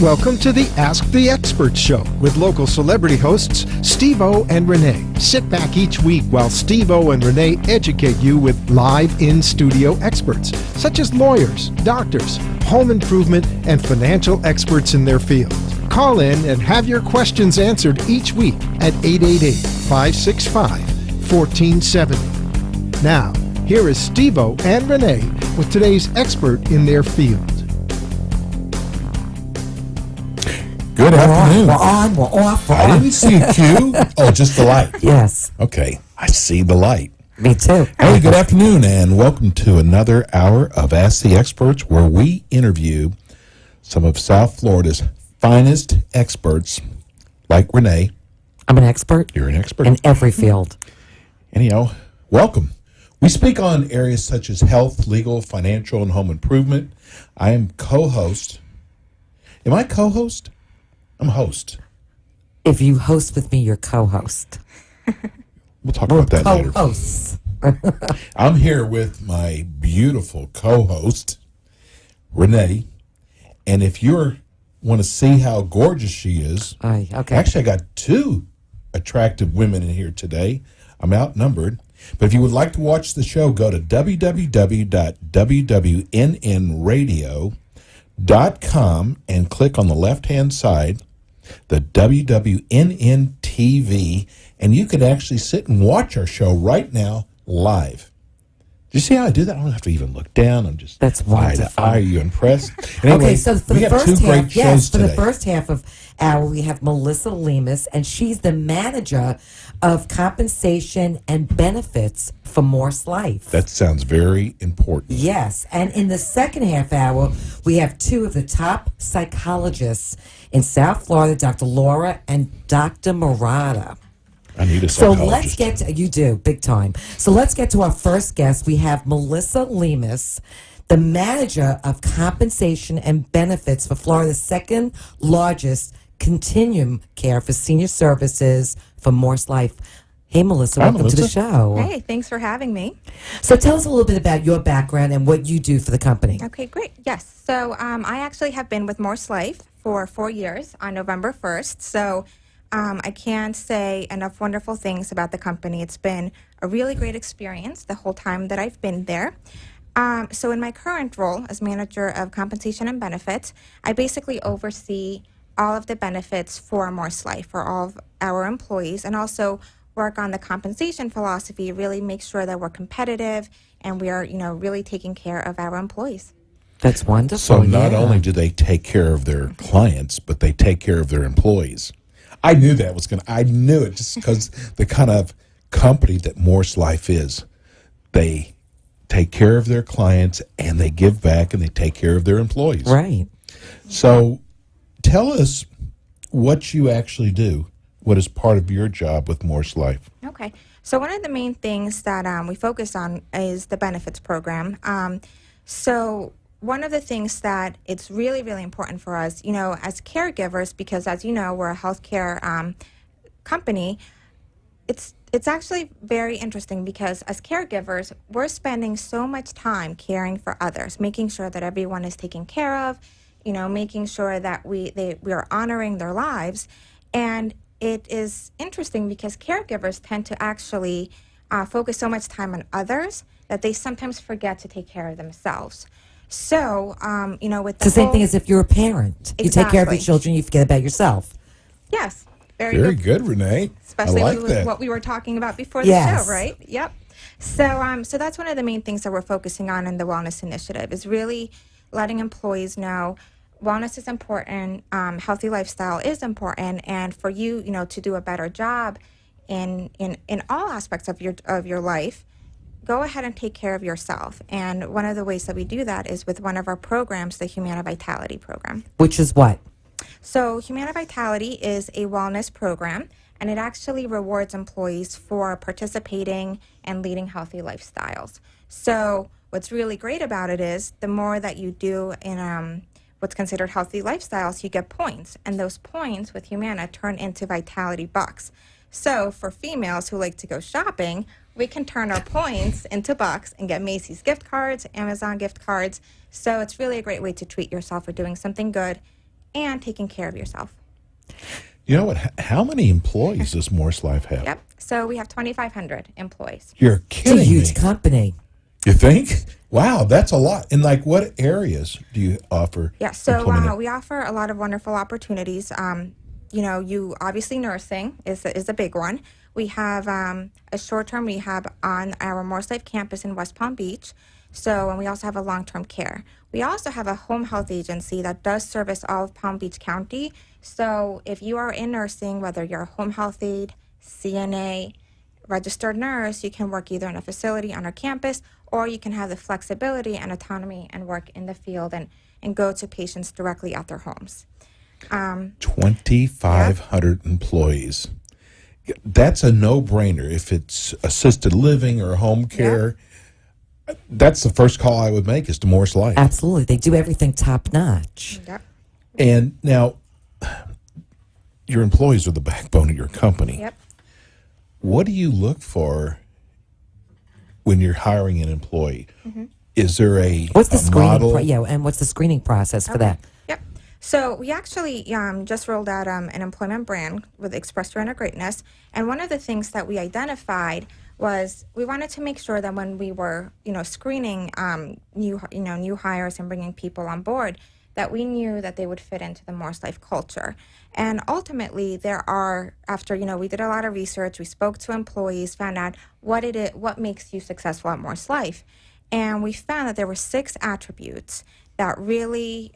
Welcome to the Ask the Expert Show with local celebrity hosts Steve-O and Renee. Sit back each week while Steve-O and Renee educate you with live in-studio experts, such as lawyers, doctors, home improvement, and financial experts in their field. Call in and have your questions answered each week at 888-565-1470. Now, here is Steve-O and Renee with today's expert in their field. Good afternoon. We're on, we're off, we're I on. didn't see a cue. Oh, just the light. Yes, Okay, I see the light. me too. Hey, good afternoon, and welcome to another hour of Ask the Experts, where we interview some of South Florida's finest experts, like Renee. I'm an expert You're an expert. in every field. Anyhow, welcome. We speak on areas such as health, legal, financial, and home improvement. I am co-host. Am I co-host? I'm host. If you host with me, you're co-host. We'll talk about that later. Co-hosts. I'm here with my beautiful co-host, Renee. And if you want to see how gorgeous she is, Okay. actually I got two attractive women in here today. I'm outnumbered. But if you would like to watch the show, go to www.wwnnradio.com and click on the left-hand side, the WWNN TV, and you can actually sit and watch our show right now live. Do you see how I do that? I don't have to even look down. I'm just That's wonderful. eye to eye. Are you impressed? Anyway, Okay, so for we the have first two half, great shows for today. the first half of hour, we have Melissa Lemus, and she's the manager of compensation and benefits for Morse Life. That sounds very important. Yes, and in the second half hour, we have two of the top psychologists in South Florida, Dr. Laura and Dr. Murata. I need a So psychologist. let's get to, you do, big time. So let's get to our first guest. We have Melissa Lemus, the manager of compensation and benefits for Florida's second largest continuum care for senior services for Morse Life. Hey, Melissa, Hi, welcome to the Melissa. show. Hey, thanks for having me. So tell us a little bit about your background and what you do for the company. Okay, great. Yes. So I actually have been with Morse Life for 4 years on November 1st. So I can't say enough wonderful things about the company. It's been a really great experience the whole time that I've been there. So in my current role as manager of compensation and benefits, I basically oversee all of the benefits for Morse Life for all of our employees, and also work on the compensation philosophy, really make sure that we're competitive and we are, really taking care of our employees. That's wonderful. So not yeah. only do they take care of their clients, but they take care of their employees. I knew that was I knew it just because the kind of company that Morse Life is. They take care of their clients and they give back and they take care of their employees. Right. So tell us what you actually do. What is part of your job with Morse Life? Okay. So one of the main things that we focus on is the benefits program. So one of the things that it's really, really important for us, as caregivers, because as you know, we're a healthcare company, it's actually very interesting because as caregivers, we're spending so much time caring for others, making sure that everyone is taken care of, making sure that we are honoring their lives. And it is interesting because caregivers tend to actually focus so much time on others that they sometimes forget to take care of themselves. So, with It's the same thing as if you're a parent. You take care of your Exactly. children, you forget about yourself. Yes, Very good, Renee. especially I like with that. what we were talking about before the Yes. show, right? Yep. So that's one of the main things that we're focusing on in the wellness initiative is really letting employees know wellness is important, healthy lifestyle is important, and for you, to do a better job in all aspects of your life, go ahead and take care of yourself. And one of the ways that we do that is with one of our programs, the Humana Vitality program. Which is what? So Humana Vitality is a wellness program, and it actually rewards employees for participating and leading healthy lifestyles. So what's really great about it is the more that you do in what's considered healthy lifestyles, you get points, and those points with Humana turn into Vitality bucks. So for females who like to go shopping, we can turn our points into bucks and get Macy's gift cards, Amazon gift cards. So it's really a great way to treat yourself for doing something good and taking care of yourself. You know what? How many employees does Morse Life have? Yep. So we have 2,500 employees. You're It's a kidding huge me. company. You think? Wow, that's a lot. And like, what areas do you offer? Yeah, so employment in? we offer a lot of wonderful opportunities. You obviously nursing is a big one. We have a short-term rehab on our Morse Life campus in West Palm Beach. So, and we also have a long-term care. We also have a home health agency that does service all of Palm Beach County. So, if you are in nursing, whether you're a home health aide, CNA, registered nurse, you can work either in a facility on our campus, or you can have the flexibility and autonomy and work in the field and go to patients directly at their homes. 2,500 employees. That's a no-brainer. If it's assisted living or home care, that's the first call I would make is to Morse Life. Absolutely. They do everything top notch. Yep. And now, your employees are the backbone of your company. Yep. What do you look for when you're hiring an employee? Is there a What's the a screening? model? And what's the screening process for that? Yep. So we actually just rolled out an employment brand with Express Your Inner Greatness, and one of the things that we identified was we wanted to make sure that when we were, screening new hires and bringing people on board, that we knew that they would fit into the Morse Life culture. And ultimately, there are, after, we did a lot of research, we spoke to employees, found out what makes you successful at Morse Life. And we found that there were 6 attributes that really,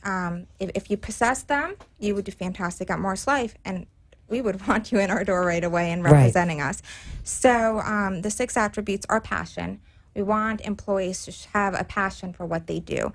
if you possess them, you would do fantastic at Morse Life, and we would want you in our door right away and representing us. So the 6 attributes are passion. We want employees to have a passion for what they do.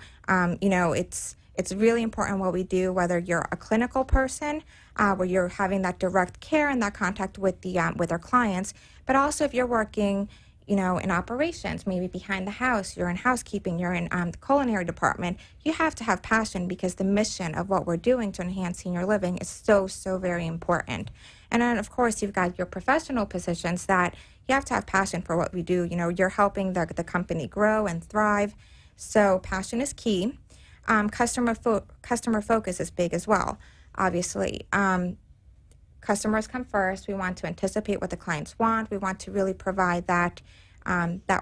It's really important what we do, whether you're a clinical person, where you're having that direct care and that contact with with our clients, but also if you're working, in operations, maybe behind the house, you're in housekeeping, you're in the culinary department, you have to have passion because the mission of what we're doing to enhance senior living is so, so very important. And then, of course, you've got your professional positions that you have to have passion for what we do. You're helping the company grow and thrive. So passion is key. Customer focus is big as well, obviously. Customers come first. We want to anticipate what the clients want. We want to really provide that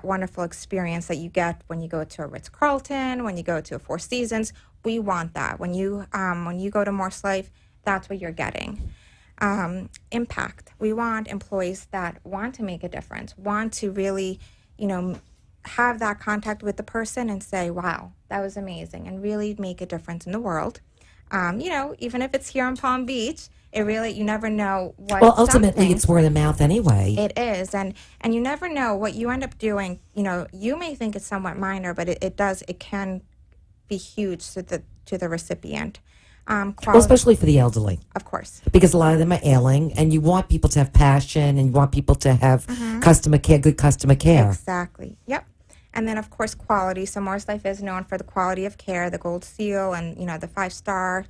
wonderful experience that you get when you go to a Ritz-Carlton, when you go to a Four Seasons. We want that. When you go to Morse Life, that's what you're getting. Impact. We want employees that want to make a difference, want to really, have that contact with the person and say, wow, that was amazing, and really make a difference in the world. Even if it's here in Palm Beach, you never know what. Well, ultimately, it's word of mouth anyway. It is, and you never know what you end up doing. You may think it's somewhat minor, but it can be huge to the recipient. Well, especially for the elderly. Of course. Because a lot of them are ailing, and you want people to have passion, and you want people to have customer care, good customer care. Exactly. Yep. And then, of course, quality. So Morse Life is known for the quality of care, the gold seal, and, the 5-star.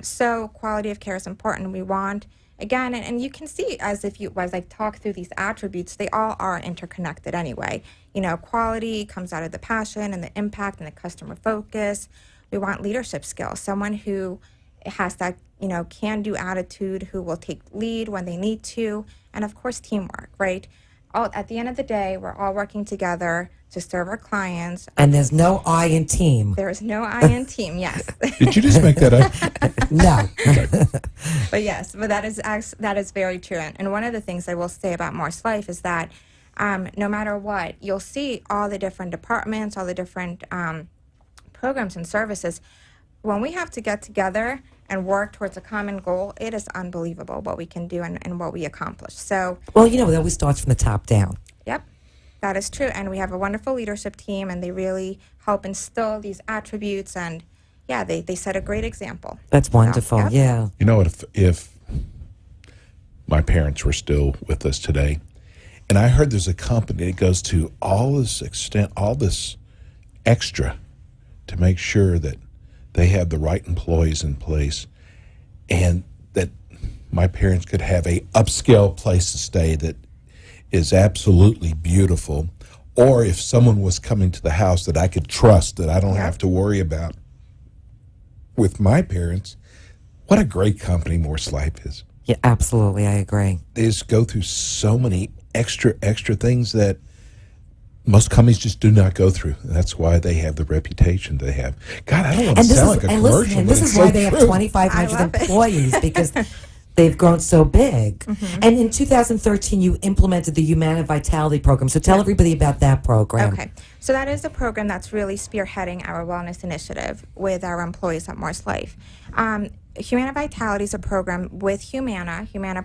So quality of care is important. We want, again, and you can see as I talk through these attributes, they all are interconnected anyway. Quality comes out of the passion and the impact and the customer focus. We want leadership skills, someone who has that, can-do attitude, who will take lead when they need to, and of course, teamwork, right? At the end of the day, we're all working together to serve our clients. And there's no I in team. There is no I in team, yes. Did you just make that up? No. But yes, that is very true. And one of the things I will say about Morse Life is that no matter what, you'll see all the different departments, all the different programs and services. When we have to get together and work towards a common goal, it is unbelievable what we can do and what we accomplish. So, well, it always starts from the top down. Yep, that is true. And we have a wonderful leadership team, and they really help instill these attributes. And yeah, they set a great example. That's wonderful. So, yep. Yeah. You know what? If my parents were still with us today, and I heard there's a company that goes to all this extent, all this extra to make sure that they have the right employees in place, and that my parents could have a upscale place to stay that is absolutely beautiful, or if someone was coming to the house that I could trust, that I don't have to worry about with my parents, What a great company Morse Life is. Yeah, absolutely. I agree. They just go through so many extra things that most companies just do not go through. And that's why they have the reputation they have. God, I don't want to sound like a commercial, and but this it's is why so they have true. 2,500 I love it. employees because they've grown so big. And in 2013, you implemented the Humana Vitality Program. So tell everybody about that program. Okay, so that is a program that's really spearheading our wellness initiative with our employees at Morse Life. Humana Vitality is a program with Humana. Humana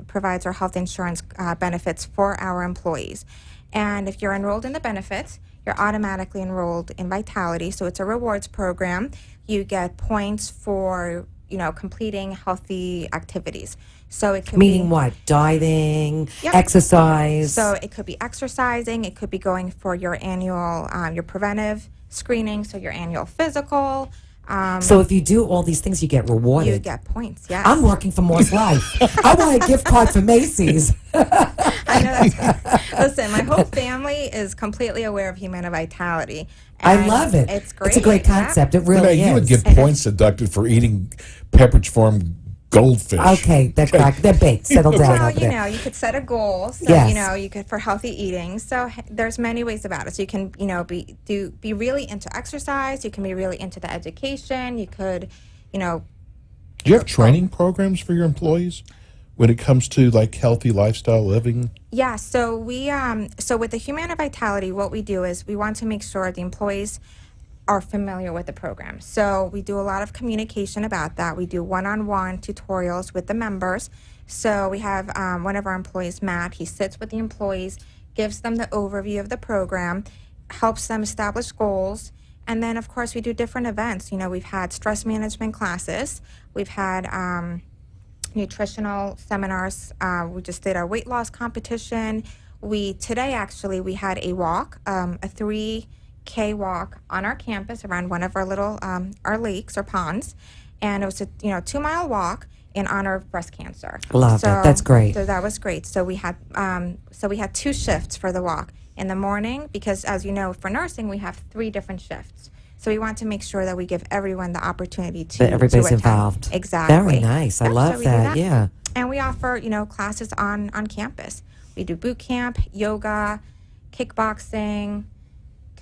provides our health insurance benefits for our employees. And if you're enrolled in the benefits, you're automatically enrolled in Vitality. So it's a rewards program. You get points for completing healthy activities. So it could Meaning be, what? Dieting, Yep. exercise. So it could be exercising. It could be going for your annual, your preventive screening. So your annual physical. So if you do all these things, you get rewarded. You get points. Yes. I'm working for Morse Life. I want a gift card for Macy's. I know that's Listen, my whole family is completely aware of Humana Vitality. I and love it. It's great. It's a great Yeah. concept. It You know, really you would is. get points deducted for eating Pepperidge Farm goldfish. Okay, they're baked. Settle down Well, over there. you could set a goal. So, Yes. you could for healthy eating. So there's many ways about it. So you can, be really into exercise. You can be really into the education. You could, Do you have training programs for your employees when it comes to like healthy lifestyle living? Yeah, so so with the Humana Vitality, what we do is we want to make sure the employees are familiar with the program. So we do a lot of communication about that. We do one-on-one tutorials with the members. So we have one of our employees, Matt, he sits with the employees, gives them the overview of the program, helps them establish goals. And then, of course, we do different events. We've had stress management classes. We've had nutritional seminars. We just did our weight loss competition. Today, actually, we had a walk, a 3K walk on our campus around one of our little, our lakes or ponds. And it was a 2-mile walk in honor of breast cancer. Love it. That's great. So that was great. So we had 2 shifts for the walk. In the morning, because as you know, for nursing, we have 3 different shifts. So we want to make sure that we give everyone the opportunity That everybody's attend. involved. Exactly. Very nice. I Yep, love so we do that. Yeah. And we offer, classes on campus. We do boot camp, yoga, kickboxing,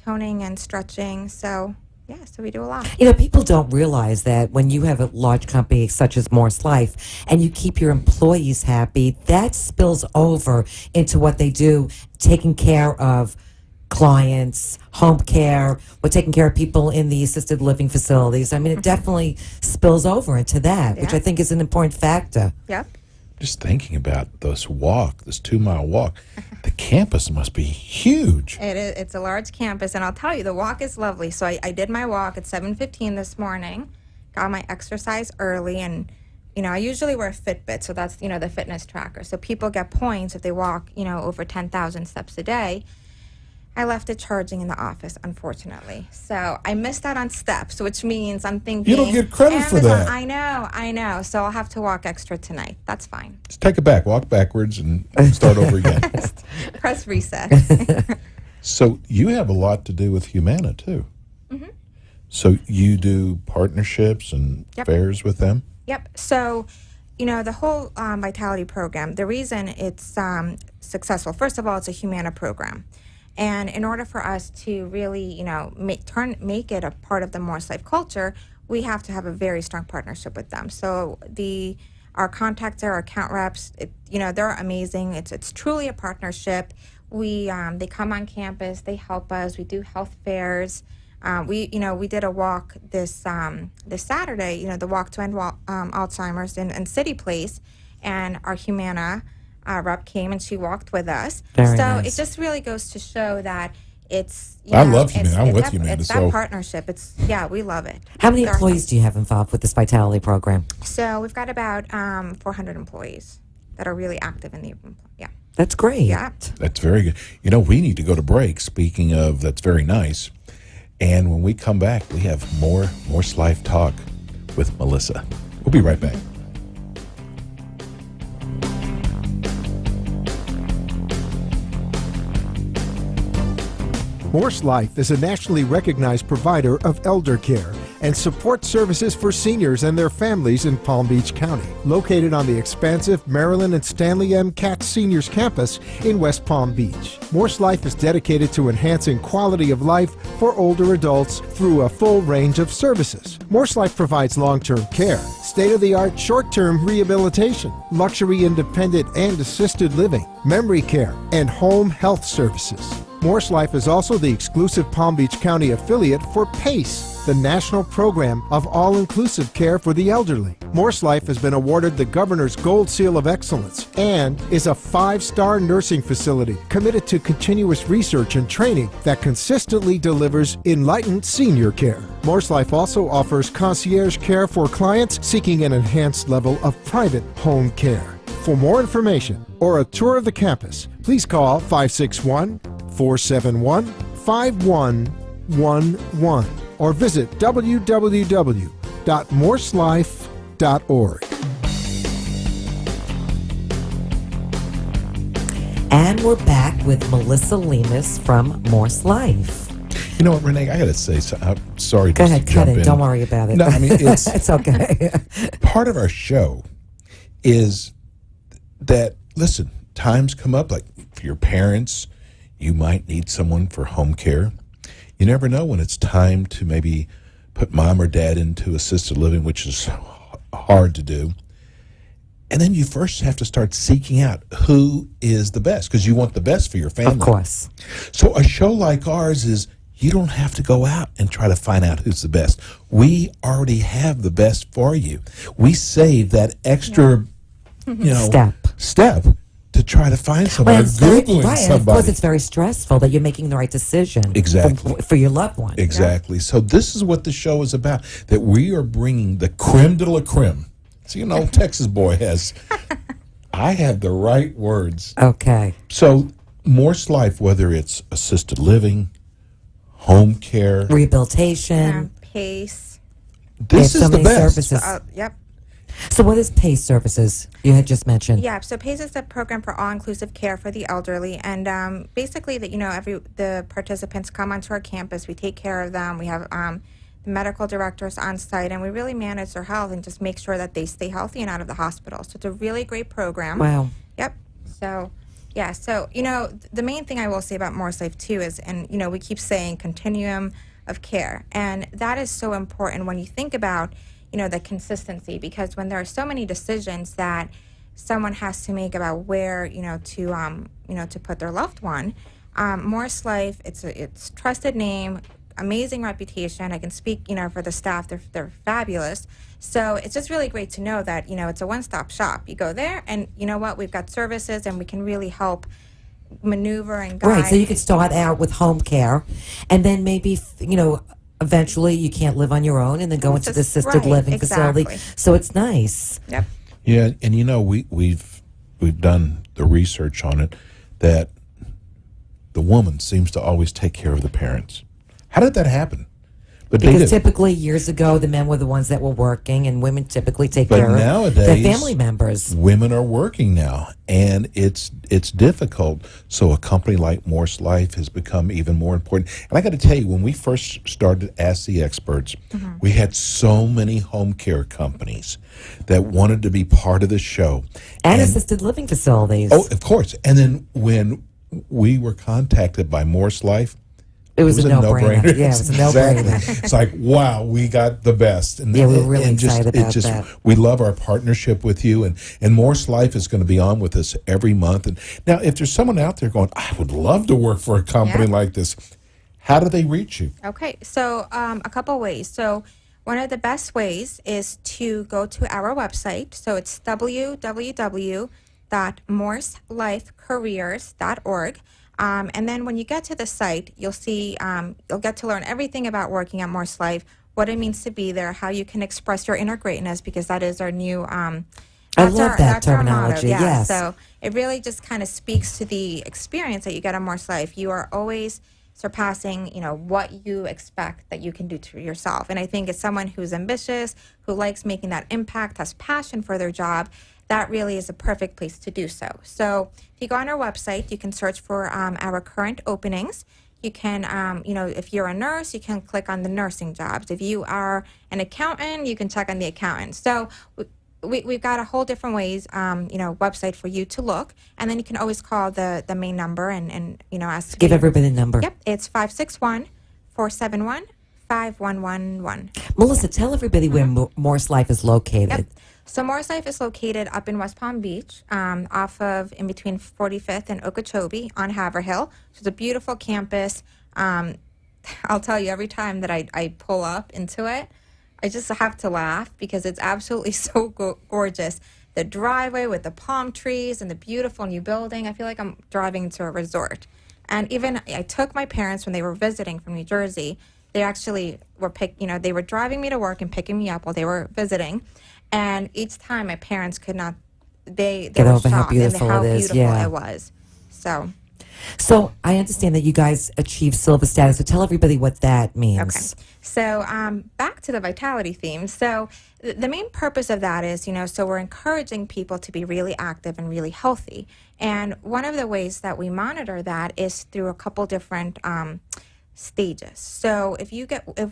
toning and stretching. So so we do a lot. People don't realize that when you have a large company such as Morse Life and you keep your employees happy, that spills over into what they do, taking care of clients, home care, or taking care of people in the assisted living facilities. I mean, it definitely spills over into that, which Yeah. I think is an important factor. Yep. Just thinking about this 2-mile walk, the campus must be huge. It is. It's a large campus, and I'll tell you, the walk is lovely. So I did my walk at 7:15 this morning, got my exercise early, and I usually wear a Fitbit, so that's the fitness tracker. So people get points if they walk over 10,000 steps a day. I left it charging in the office, unfortunately. So I missed out on steps, which means I'm thinking You don't get credit for Amazon, that. I know. So I'll have to walk extra tonight. That's fine. Just take it back, walk backwards, and start over again. Press reset. So you have a lot to do with Humana too. Mm-hmm. So you do partnerships and Yep. fairs with them. Yep. So, the whole Vitality program, the reason it's successful, first of all, it's a Humana program. And in order for us to really, make it a part of the Morse Life culture, we have to have a very strong partnership with them. So our contacts there, our account reps, they're amazing. It's truly a partnership. They come on campus, they help us. We do health fairs. We did a walk this Saturday. The walk to end Alzheimer's in City Place, and our Humana rep came and she walked with us. Very so nice. it just really goes to show that it's. I love Humana. I'm with Humana, It's so- that partnership. We love it. How many They're employees do you have involved with this Vitality program? So we've got about 400 employees that are really active in the. Yeah. That's great. Yeah. That's very good. We need to go to break. Speaking of, that's very nice. And when we come back, we have more Morse Life Talk with Melissa. We'll be right back. Morse Life is a nationally recognized provider of elder care and support services for seniors and their families in Palm Beach County. Located on the expansive Maryland and Stanley M. Katz Seniors Campus in West Palm Beach. Morse Life is dedicated to enhancing quality of life for older adults through a full range of services. Morse Life provides long-term care, state-of-the-art short-term rehabilitation, luxury independent and assisted living, memory care, and home health services. Morse Life is also the exclusive Palm Beach County affiliate for PACE, the national program of all-inclusive care for the elderly. Morse Life has been awarded the Governor's Gold Seal of Excellence and is a 5-star nursing facility committed to continuous research and training that consistently delivers enlightened senior care. Morse Life also offers concierge care for clients seeking an enhanced level of private home care. For more information or a tour of the campus, please call 561-471-5111 or visit www.morselife.org. And we're back with Melissa Lemus from Morse Life. You know what, Renee? I got to say, I'm sorry Go to ahead, jump cut it. in. Don't worry about it. No, I mean, it's It's okay. part of our show is that, listen, times come up, like for your parents, you might need someone for home care. You never know when it's time to maybe put mom or dad into assisted living, which is hard to do. And then you first have to start seeking out who is the best, because you want the best for your family. Of course. So a show like ours is, you don't have to go out and try to find out who's the best. We already have the best for you. We save that extra, step to try to find somebody. Well, it's very, Googling right, and of somebody. course, it's very stressful that you're making the right decision Exactly. for your loved one. Exactly. So this is what the show is about, that we are bringing the creme de la creme. See, an old Texas boy has, I have the right words. Okay. So Morse Life, whether it's assisted living, home care, Rehabilitation. PACE. this They have is the best. services. Yep. So what is PACE services? You had just mentioned. Yeah, so PACE is the program for all-inclusive care for the elderly, and basically, that the participants come onto our campus. We take care of them. We have the medical directors on site, and we really manage their health and just make sure that they stay healthy and out of the hospital. So it's a really great program. Wow. Yep. So, yeah. So the main thing I will say about Morse Life too is, and we keep saying continuum of care, and that is so important when you think about the consistency, because when there are so many decisions that someone has to make about where to put their loved one, Morse Life, it's trusted name, amazing reputation. I can speak for the staff. They're fabulous. So it's just really great to know that it's a one-stop shop. You go there, and we've got services, and we can really help maneuver and guide. Right. So you could start out with home care, and then maybe eventually you can't live on your own, and then go into the assisted living facility. So it's nice. Yep. Yeah, and we've done the research on it, that the woman seems to always take care of the parents. How did that happen? But Because typically years ago the men were the ones that were working, and women typically take But care of nowadays, their family members. Women are working now, and it's difficult. So a company like Morse Life has become even more important. And I got to tell you, when we first started Ask the Experts, we had so many home care companies that wanted to be part of the show. And assisted living facilities. Oh, of course. And then when we were contacted by Morse Life, it was a no-brainer. Yeah, it was a no-brainer. Exactly. It's like, wow, we got the best. And Yeah, we're really excited about that. We love our partnership with you, and Morse Life is going to be on with us every month. And now, if there's someone out there going, I would love to work for a company like this, how do they reach you? Okay, so a couple ways. So one of the best ways is to go to our website. So it's www.morselifecareers.org. And then when you get to the site, you'll see, you'll get to learn everything about working at Morse Life, what it means to be there, how you can express your inner greatness, because that is our new. I love that terminology. Yeah. Yes. So it really just kind of speaks to the experience that you get at Morse Life. You are always surpassing, what you expect that you can do to yourself. And I think as someone who's ambitious, who likes making that impact, has passion for their job, that really is a perfect place to do so. So if you go on our website, you can search for our current openings. You can, if you're a nurse, you can click on the nursing jobs. If you are an accountant, you can check on the accountant. So we've got a whole different ways, website for you to look. And then you can always call the main number and ask to Give be- everybody the number. Yep, it's 561-471-5111. Melissa, tell everybody where Morse Life is located. Yep. So Morse Life is located up in West Palm Beach, off of in between 45th and Okeechobee on Haverhill. So it's a beautiful campus. I'll tell you, every time that I pull up into it, I just have to laugh because it's absolutely so gorgeous. The driveway with the palm trees and the beautiful new building. I feel like I'm driving to a resort. And even I took my parents when they were visiting from New Jersey. They actually were they were driving me to work and picking me up while they were visiting. And each time my parents could not, they Get were over how shocked beautiful and how it is, beautiful yeah. it was. So I understand that you guys achieved silver status. So tell everybody what that means. Okay. So back to the vitality theme. So the main purpose of that is, so we're encouraging people to be really active and really healthy. And one of the ways that we monitor that is through a couple different stages. So if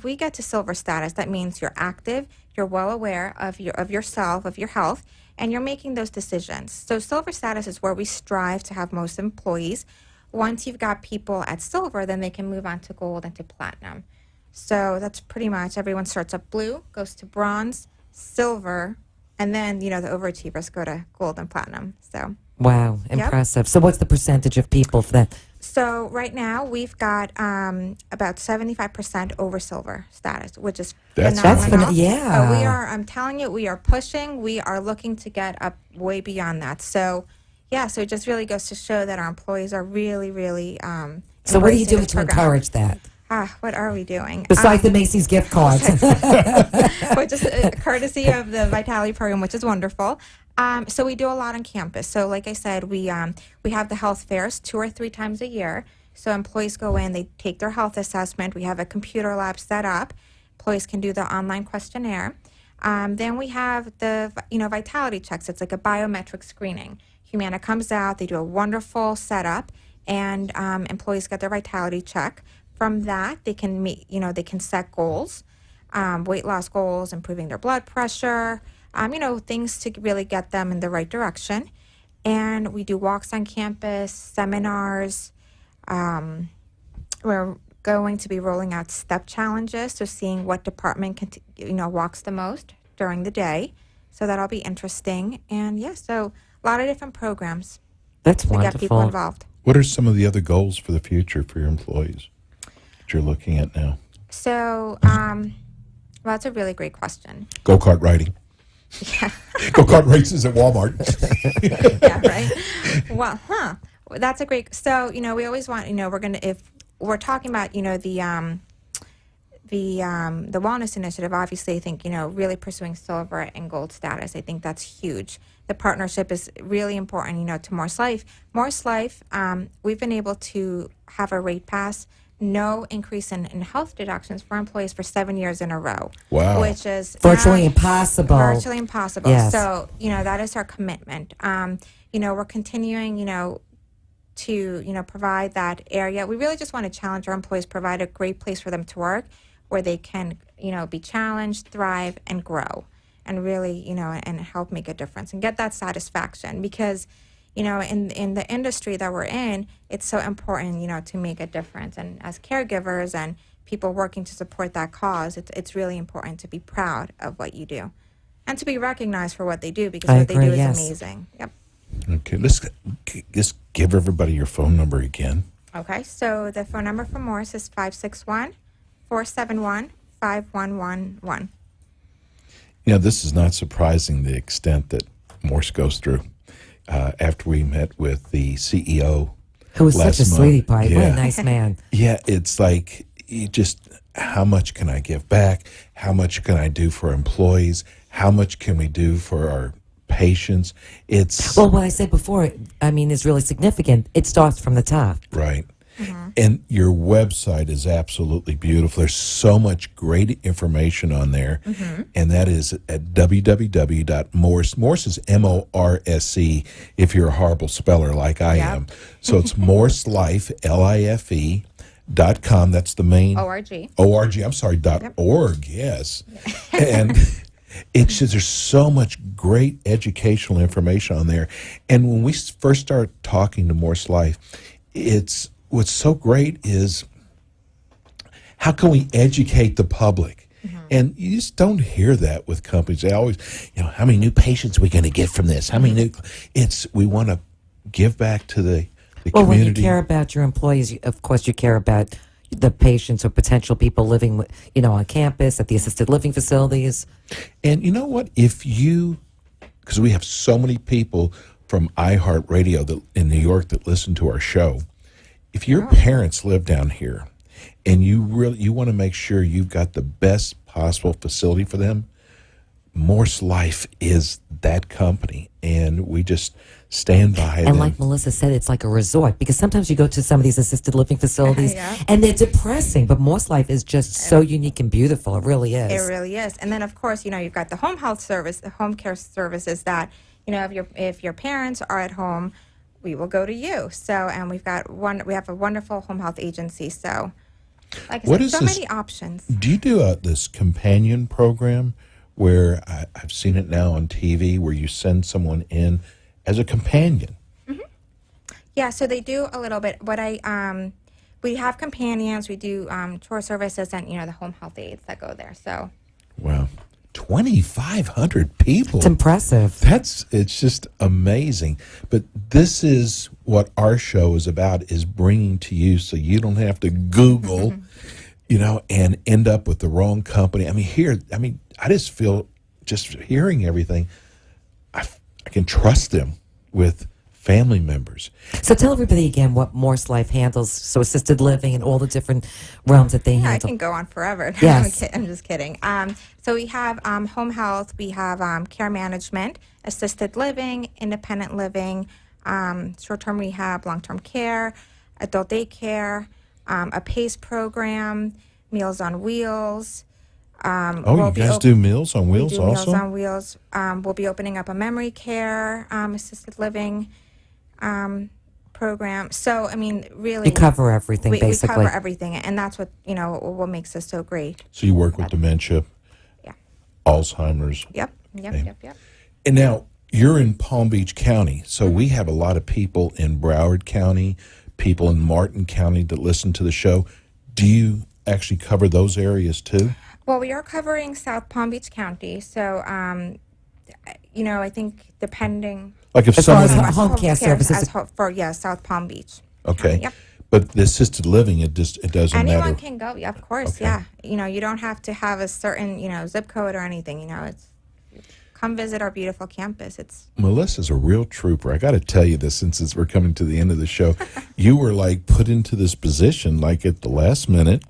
we get to silver status, that means you're active, you're well aware of yourself, of your health, and you're making those decisions. So silver status is where we strive to have most employees. Once you've got people at silver, then they can move on to gold and to platinum. So that's pretty much everyone starts up blue, goes to bronze, silver, and then, the overachievers go to gold and platinum. So Wow, impressive. So what's the percentage of people for that? So right now we've got about 75% over silver status, which is phenomenal. Yeah. We are. I'm telling you, we are pushing. We are looking to get up way beyond that. So yeah. So it just really goes to show that our employees are really, really. So what are you embracing doing this to program. encourage that? What are we doing? Besides the Macy's gift cards. Which is courtesy of the Vitality program, which is wonderful. So we do a lot on campus. So like I said, we have the health fairs 2 or 3 times a year. So employees go in, they take their health assessment. We have a computer lab set up. Employees can do the online questionnaire. Then we have the vitality checks. It's like a biometric screening. Humana comes out, they do a wonderful setup, and employees get their vitality check. From that, they can meet, they can set goals, weight loss goals, improving their blood pressure, things to really get them in the right direction. And we do walks on campus, seminars. We're going to be rolling out step challenges, so seeing what department walks the most during the day. So that'll be interesting. And so a lot of different programs That's to wonderful. get people involved. What are some of the other goals for the future for your employees that you're looking at now? So, well, that's a really great question. Go-kart riding. Yeah. Go-kart races at Walmart. Yeah, right. Well, that's a great. So, we always want. If we're talking about, the wellness initiative. Obviously, I think really pursuing silver and gold status. I think that's huge. The partnership is really important. To Morse Life. Morse Life. We've been able to have a rate pass. No increase in health deductions for employees for 7 years in a row. Wow. Which is Virtually impossible. Virtually impossible. Yes. So, that is our commitment. We're continuing, to, provide that area. We really just want to challenge our employees, provide a great place for them to work where they can, be challenged, thrive, and grow, and really, and help make a difference and get that satisfaction because, in the industry that we're in, it's so important, to make a difference. And as caregivers and people working to support that cause, it's really important to be proud of what you do and to be recognized for what they do because what they do is amazing. Yep. Okay, let's just give everybody your phone number again. Okay, so the phone number for Morse is 561-471-5111. This is not surprising the extent that Morse goes through. After we met with the CEO, Who was such a sweetie pie. Yeah. What a nice man. Yeah, it's like how much can I give back? How much can I do for employees? How much can we do for our patients? Well, what I said before, is really significant. It starts from the top. Right. And your website is absolutely beautiful. There's so much great information on there. And that is at www.morse. Morse is MORSE if you're a horrible speller like I am. So it's MorseLife, .com. That's the main ORG. ORG. I'm sorry. .org. Yes, and it's just, there's so much great educational information on there. And when we first start talking to Morse Life, it's what's so great is how can we educate the public. And you just don't hear that with companies. They always, how many new patients are we going to get from this? How many new? We want to give back to the Well, when community. you care about your employees, of course, you care about the patients or potential people living, on campus, at the assisted living facilities. And you know what? Because we have so many people from iHeartRadio in New York that listen to our show. If your parents live down here and you want to make sure you've got the best possible facility for them, Morse Life is that company, and we just stand by them. And like Melissa said, it's like a resort, because sometimes you go to some of these assisted living facilities and they're depressing, but Morse Life is just so unique and beautiful. It really is. It really is. And then, of course, you've got the home health service, the home care services that, if your parents are at home, we will go to you. So, and we have a wonderful home health agency. So, like I said, many options. Do you do this companion program where I've seen it now on TV where you send someone in as a companion? Yeah, so they do a little bit. We have companions, we do tour services, and the home health aides that go there. So, wow, 2,500 people. It's impressive. It's just amazing. But this is what our show is about, is bringing to you so you don't have to Google, and end up with the wrong company. I just feel, just hearing everything, I can trust them with family members. So tell everybody again what Morse Life handles, so assisted living and all the different realms that they handle. I can go on forever. Yes. I'm just kidding. So we have home health, we have care management, assisted living, independent living, short-term rehab, long-term care, adult daycare, a PACE program, Meals on Wheels. You guys do Meals on Wheels also? Meals on Wheels. We'll be opening up a memory care, assisted living program. So, really, you cover everything, basically. We cover everything, and that's what makes us so great. So you work with dementia, Alzheimer's. Yep. And now you're in Palm Beach County, so we have a lot of people in Broward County, people in Martin County that listen to the show. Do you actually cover those areas too? Well, we are covering South Palm Beach County, so I think depending. Like if as far someone as home care services for South Palm Beach. Okay. Yep. But the assisted living, it doesn't matter. Anyone can go. Yeah, of course. Okay. Yeah. You don't have to have a certain zip code or anything. It's come visit our beautiful campus. Melissa's a real trooper. I got to tell you this, since we're coming to the end of the show. You were put into this position at the last minute.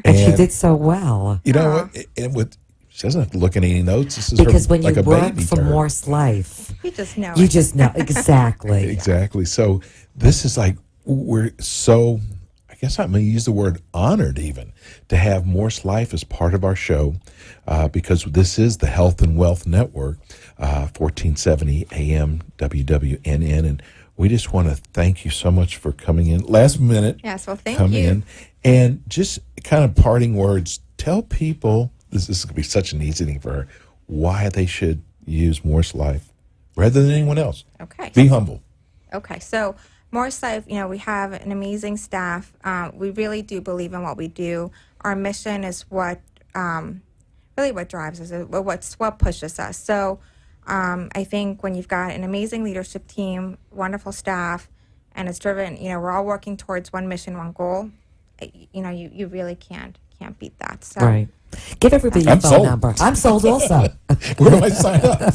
And she did so well. You know what? She doesn't have to look at any notes. This is because her, when you a work baby for to her. Morse Life, you just know. You just know exactly. Exactly. So this is we're so. I guess I'm going to use the word honored even to have Morse Life as part of our show, because this is the Health and Wealth Network, 1470 AM WWNN, and we just want to thank you so much for coming in last minute. Yes, well, thank coming you. in, and just kind of parting words. Tell people, this is going to be such an easy thing for her, why they should use Morse Life rather than anyone else. Okay. Be humble. Okay, so Morse Life, we have an amazing staff. We really do believe in what we do. Our mission is what really what drives us, what pushes us. So I think when you've got an amazing leadership team, wonderful staff, and it's driven, we're all working towards one mission, one goal, you really can't beat that. So. Right. Give everybody your phone number. I'm sold also. Where do I sign up?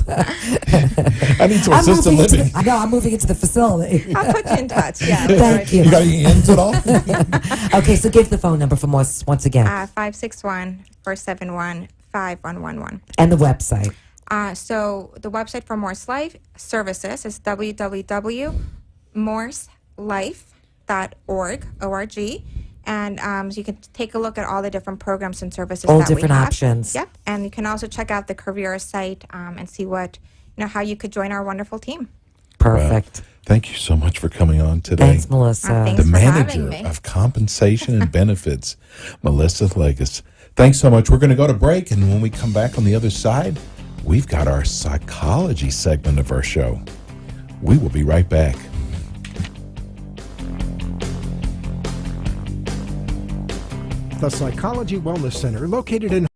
I need some assisted living. I'm moving into the facility. I'll put you in touch. Yeah. Thank you. You got any ends at all? Okay, so give the phone number for Morse once again. 561-471-5111. And the website. So the website for Morse Life Services is www.morselife.org, O-R-G. And so you can take a look at all the different programs and services all that we have. different options. Yep. And you can also check out the career site and see how you could join our wonderful team. Perfect. Thank you so much for coming on today. Thanks, Melissa. Thanks The for having manager me. of compensation and benefits, Melissa Legas. Thanks so much. We're going to go to break, and when we come back on the other side, we've got our psychology segment of our show. We will be right back. The Psychology Wellness Center, located in